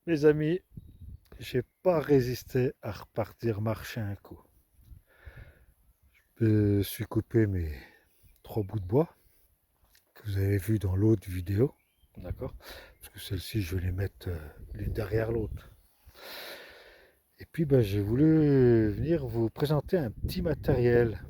Mes amis, j'ai pas résisté à repartir marcher un coup. Je suis coupé mes 3 bouts de bois que vous avez vu dans l'autre vidéo, d'accord? Parce que celle-ci, je vais les mettre l'une derrière l'autre. Et puis, j'ai voulu venir vous présenter un petit matériel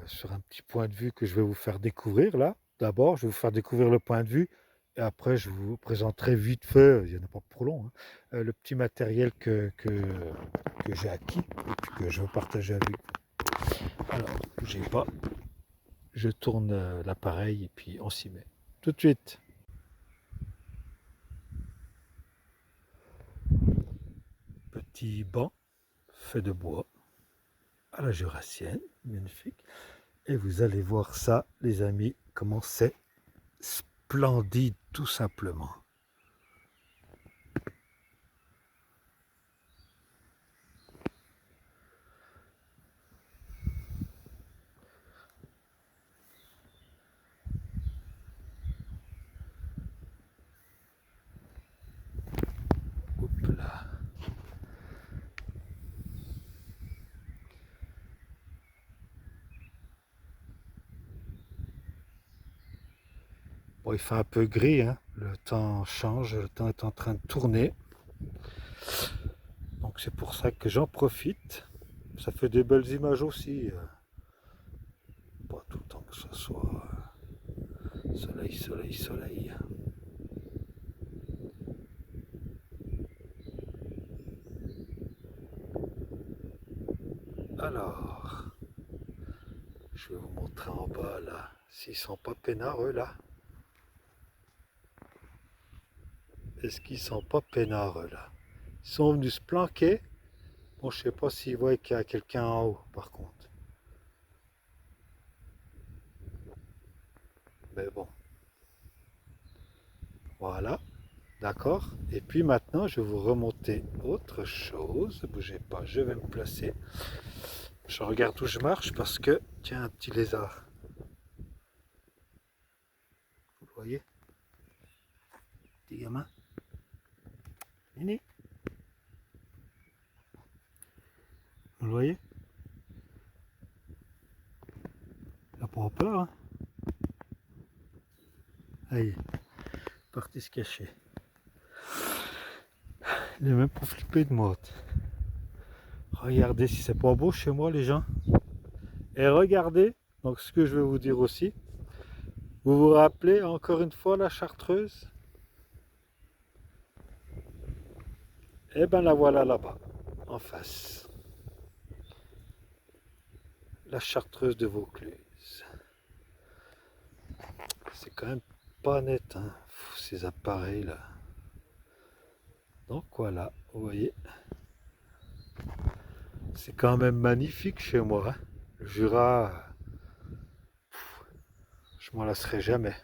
sur un petit point de vue que je vais vous faire découvrir là. D'abord, je vais vous faire découvrir le point de vue et après, je vous présenterai vite fait, il n'y en a pas pour long, hein, le petit matériel que j'ai acquis et puis que je veux partager avec vous. Alors, bougez pas, je tourne l'appareil et puis on s'y met. Tout de suite. Petit banc fait de bois à la jurassienne, magnifique. Et vous allez voir ça, les amis, comment c'est splendide tout simplement. Hop là. Bon, il fait un peu gris, hein. Le temps change, le temps est en train de tourner. Donc c'est pour ça que j'en profite. Ça fait des belles images aussi. Pas tout le temps que ce soit soleil, soleil, soleil. Alors, je vais vous montrer en bas là, s'ils sont pas peinards eux là. Est-ce qu'ils sont pas peinards eux là? Ils sont venus se planquer. Bon, je sais pas s'ils voient qu'il y a quelqu'un en haut par contre. Mais bon, voilà, d'accord. Et puis maintenant, je vais vous remonter autre chose. Ne bougez pas, je vais me placer. Je regarde où je marche parce que, tiens, un petit lézard. Vous le voyez? Petit gamin. Nini. Vous le voyez? Il n'a pas peur, hein? Allez, parti se cacher. Il n'est même pas flippé de moi. Regardez si c'est pas beau chez moi, les gens. Et regardez, donc ce que je vais vous dire aussi, vous vous rappelez encore une fois la chartreuse? Eh ben la voilà là-bas, en face. La chartreuse de Vaucluse. C'est quand même pas net, hein, ces appareils là. Donc voilà, vous voyez, c'est quand même magnifique chez moi, hein. Le Jura, je m'en lasserai jamais.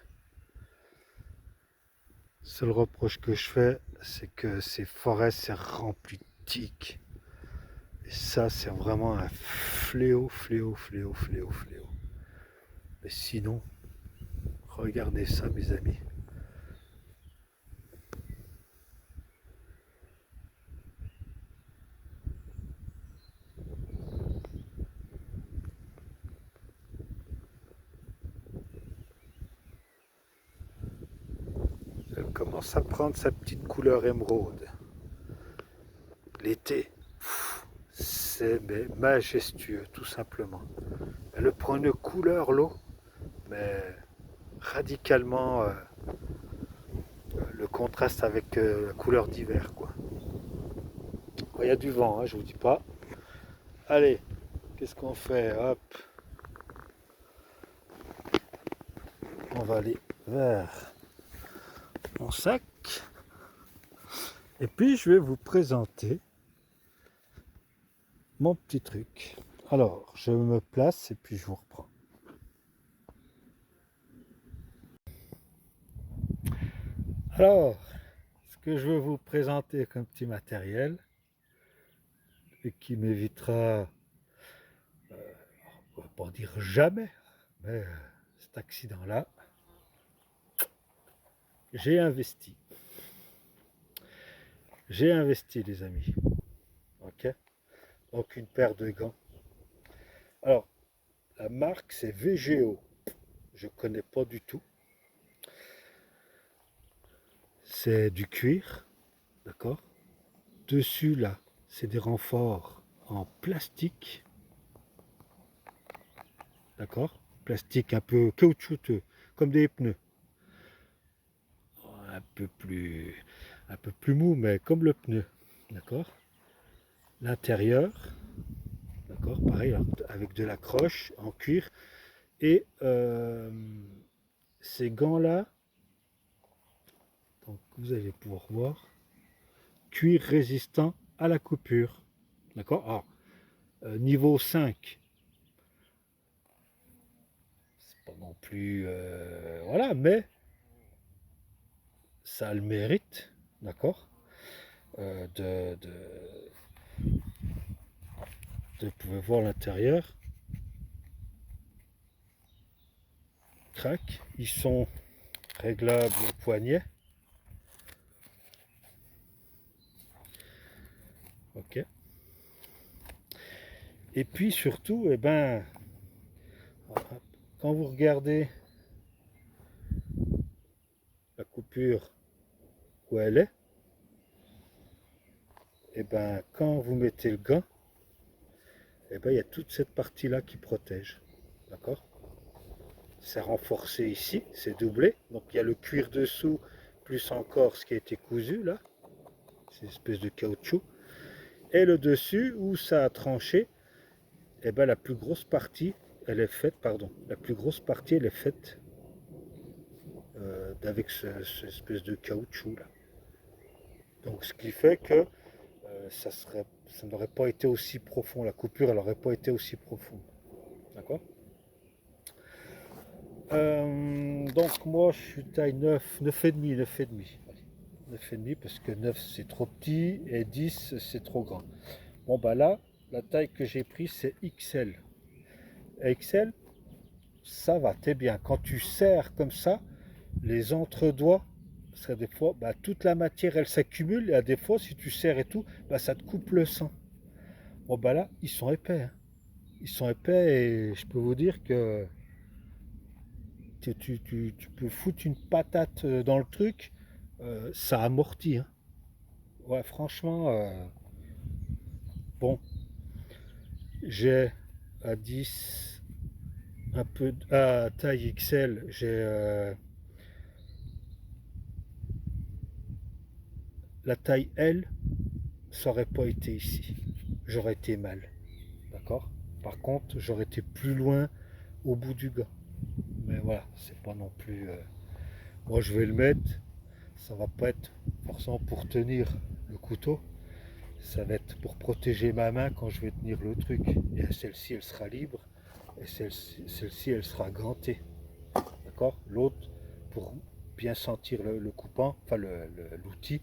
Le seul reproche que je fais, c'est que ces forêts, c'est rempli de tiques. Et ça, c'est vraiment un fléau, fléau, fléau, fléau, fléau. Mais sinon, regardez ça, mes amis. Elle commence à prendre sa petite couleur émeraude. L'été, c'est majestueux, tout simplement. Elle prend une couleur, l'eau, mais radicalement le contraste avec la couleur d'hiver, quoi. Il y a du vent, hein, je vous dis pas. Allez, qu'est-ce qu'on fait? Hop, on va aller vers mon sac. Et puis je vais vous présenter mon petit truc. Alors, je me place et puis je vous reprends. Alors, ce que je veux vous présenter comme petit matériel et qui m'évitera, on va pas dire jamais, mais cet accident-là, j'ai investi. J'ai investi, les amis. Ok. Donc une paire de gants. Alors, la marque, c'est VGO. Je connais pas du tout. C'est du cuir, d'accord. Dessus, là, c'est des renforts en plastique, d'accord. Plastique un peu caoutchouteux, comme des pneus. Un peu plus, un peu plus mou, mais comme le pneu, d'accord. L'intérieur, d'accord, pareil, avec de la croche en cuir. Et ces gants-là, donc vous allez pouvoir voir, cuir résistant à la coupure. D'accord. Alors, niveau 5, c'est pas non plus. Voilà, mais ça a le mérite, d'accord, de pouvoir voir l'intérieur. Crac. Ils sont réglables au poignet. Ok. Et puis surtout, eh ben, quand vous regardez la coupure où elle est, et ben quand vous mettez le gant, et ben il y a toute cette partie là qui protège, d'accord. C'est renforcé ici, c'est doublé, donc il y a le cuir dessous plus encore ce qui a été cousu là, c'est une espèce de caoutchouc, et le dessus où ça a tranché, et ben la plus grosse partie elle est faite, pardon, la plus grosse partie elle est faite avec cette espèce de caoutchouc là. Donc ce qui fait que ça n'aurait pas été aussi profond, la coupure elle n'aurait pas été aussi profonde. D'accord. Donc moi je suis taille 9, 9,5, 9,5. 9,5 parce que 9 c'est trop petit et 10 c'est trop grand. Bon bah là, la taille que j'ai pris c'est XL. Et XL, ça va, t'es bien. Quand tu serres comme ça, les entre-doigts, parce que des fois, bah, toute la matière elle s'accumule et à des fois si tu serres et tout, bah, ça te coupe le sang. Bon bah là, ils sont épais, hein. Ils sont épais et je peux vous dire que tu peux foutre une patate dans le truc, ça amortit, hein. Ouais, franchement, bon, j'ai à 10, un peu à taille XL, j'ai la taille L, ça aurait pas été ici. J'aurais été mal, d'accord. Par contre, j'aurais été plus loin au bout du gars. Mais voilà, c'est pas non plus. Moi, je vais le mettre. Ça va pas être forcément pour tenir le couteau. Ça va être pour protéger ma main quand je vais tenir le truc. Et celle-ci, elle sera libre. Et celle-ci, elle sera gantée. D'accord. L'autre, pour bien sentir le coupant, enfin l'outil,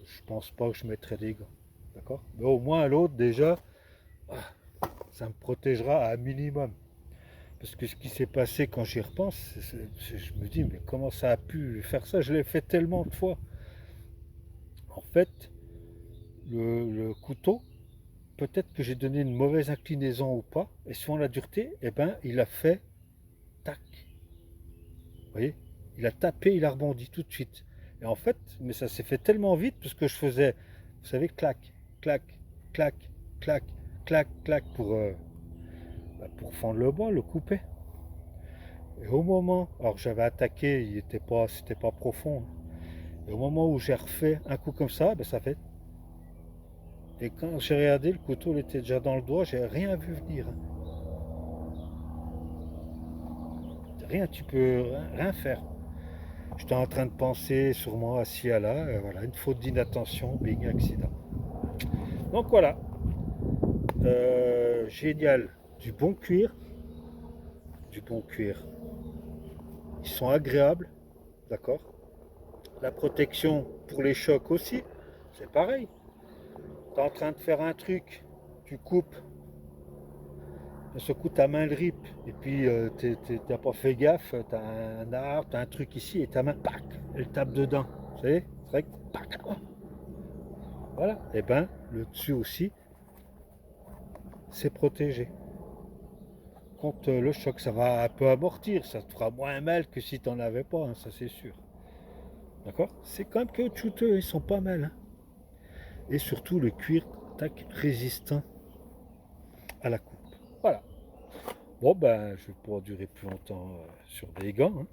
je pense pas que je mettrai des gants. D'accord. Mais au moins l'autre, déjà, ça me protégera à un minimum. Parce que ce qui s'est passé quand j'y repense, je me dis, mais comment ça a pu faire ça? Je l'ai fait tellement de fois. En fait, le couteau, peut-être que j'ai donné une mauvaise inclinaison ou pas, et suivant la dureté, eh ben, il a fait tac. Vous voyez? Il a tapé, il a rebondi tout de suite. Et en fait, mais ça s'est fait tellement vite parce que je faisais, vous savez, clac, clac, clac, clac, clac, clac pour fendre le bois, le couper. Et au moment, alors que j'avais attaqué, c'était pas profond. Et au moment où j'ai refait un coup comme ça, ben ça fait. Et quand j'ai regardé, le couteau il était déjà dans le doigt, j'ai rien vu venir, hein. Rien, tu peux rien faire. J'étais en train de penser sûrement assis à là, voilà, une faute d'inattention, bing, accident. Donc voilà, génial, du bon cuir, du bon cuir. Ils sont agréables, d'accord. La protection pour les chocs aussi, c'est pareil. Tu es en train de faire un truc, tu coupes, d'un seul coup ta main le rip, et puis t'as pas fait gaffe, t'as un arbre, t'as un truc ici, et ta main, pac, elle tape dedans. Vous savez, c'est vrai que pac, Voilà, et ben le dessus aussi, c'est protégé. Contre le choc, ça va un peu amortir, ça te fera moins mal que si tu n'en avais pas, hein, ça c'est sûr. D'accord? C'est quand même caoutchouteux, ils sont pas mal, hein. Et surtout le cuir, tac, résistant à la coupe. Voilà. Bon ben, je vais pouvoir durer plus longtemps sur des gants, hein.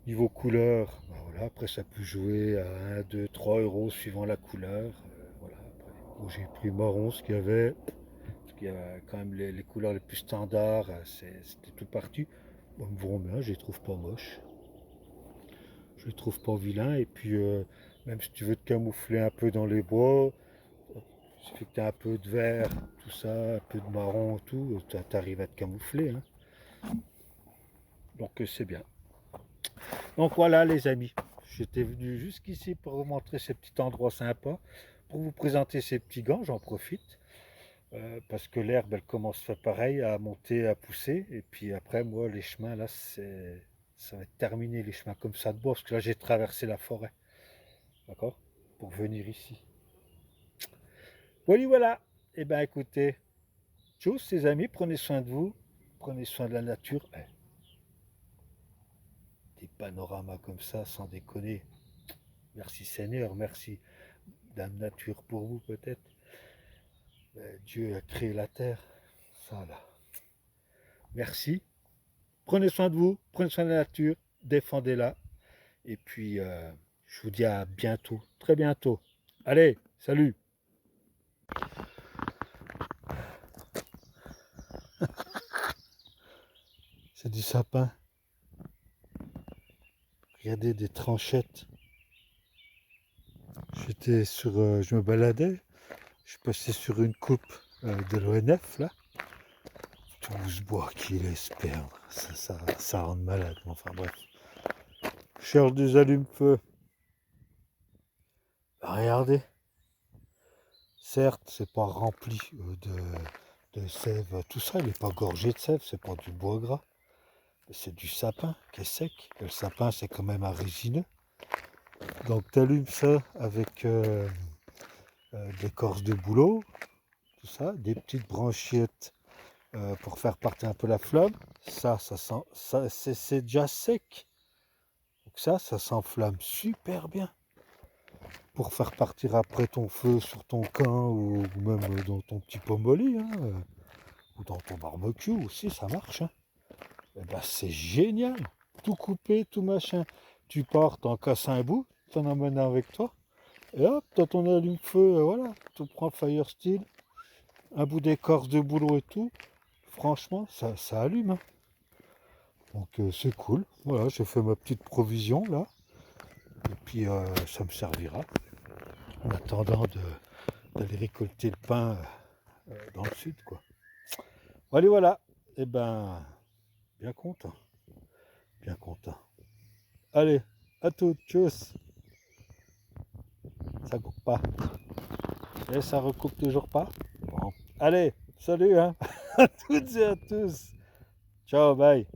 Niveau couleur, ben voilà, après ça peut jouer à 1, 2, 3 euros suivant la couleur. Voilà, après, bon, j'ai pris marron, ce qu'il y avait. Parce qu'il y a quand même les couleurs les plus standards, c'était tout parti. Bon, ils me vont bien, je les trouve pas moches. Je les trouve pas vilains. Et puis, même si tu veux te camoufler un peu dans les bois, il suffit que tu aies un peu de vert, tout ça, un peu de marron, tout, tu arrives à te camoufler, hein. Donc, c'est bien. Donc voilà les amis, j'étais venu jusqu'ici pour vous montrer ces petits endroits sympas, pour vous présenter ces petits gants, j'en profite, parce que l'herbe elle commence à faire pareil, à monter, à pousser, et puis après moi les chemins là, ça va être terminé les chemins comme ça de bois, parce que là j'ai traversé la forêt, d'accord, pour venir ici. Voilà, voilà, et ben écoutez, tchuss les amis, prenez soin de vous, prenez soin de la nature. Des panoramas comme ça, sans déconner. Merci Seigneur, merci Dame Nature pour vous peut-être. Dieu a créé la terre, ça là. Merci. Prenez soin de vous, prenez soin de la nature, défendez-la. Et puis, je vous dis à bientôt, très bientôt. Allez, salut. C'est du sapin. Regardez des tranchettes. Je me baladais, je suis passé sur une coupe de l'ONF là. Tout ce bois qui laisse perdre, ça rend malade. Enfin bref. Je cherche des allumes-feu. Regardez. Certes, c'est pas rempli de sève, tout ça, il n'est pas gorgé de sève, c'est pas du bois gras. C'est du sapin qui est sec. Et le sapin, c'est quand même un résineux. Donc tu allumes ça avec de l'écorce de bouleau, tout ça, des petites branchettes pour faire partir un peu la flamme. Ça sent, ça, c'est déjà sec. Donc ça s'enflamme super bien. Pour faire partir après ton feu sur ton camp ou même dans ton petit pomoli, hein, ou dans ton barbecue aussi, ça marche, hein. Et ben, c'est génial. Tout coupé, tout machin. Tu pars, t'en casses un bout, t'en emmènes un avec toi. Et hop, t'as ton allume-feu, voilà. Tu prends le fire steel, un bout d'écorce de bouleau et tout. Franchement, ça allume, hein. Donc c'est cool. Voilà, j'ai fait ma petite provision là. Et puis ça me servira en attendant d'aller récolter le pain dans le sud, quoi. Allez, voilà. Et ben, bien content. Bien content. Allez, à toutes. Tchuss. Ça coupe pas. Et ça recoupe toujours pas. Bon. Allez, salut, hein. À toutes et à tous. Ciao, bye.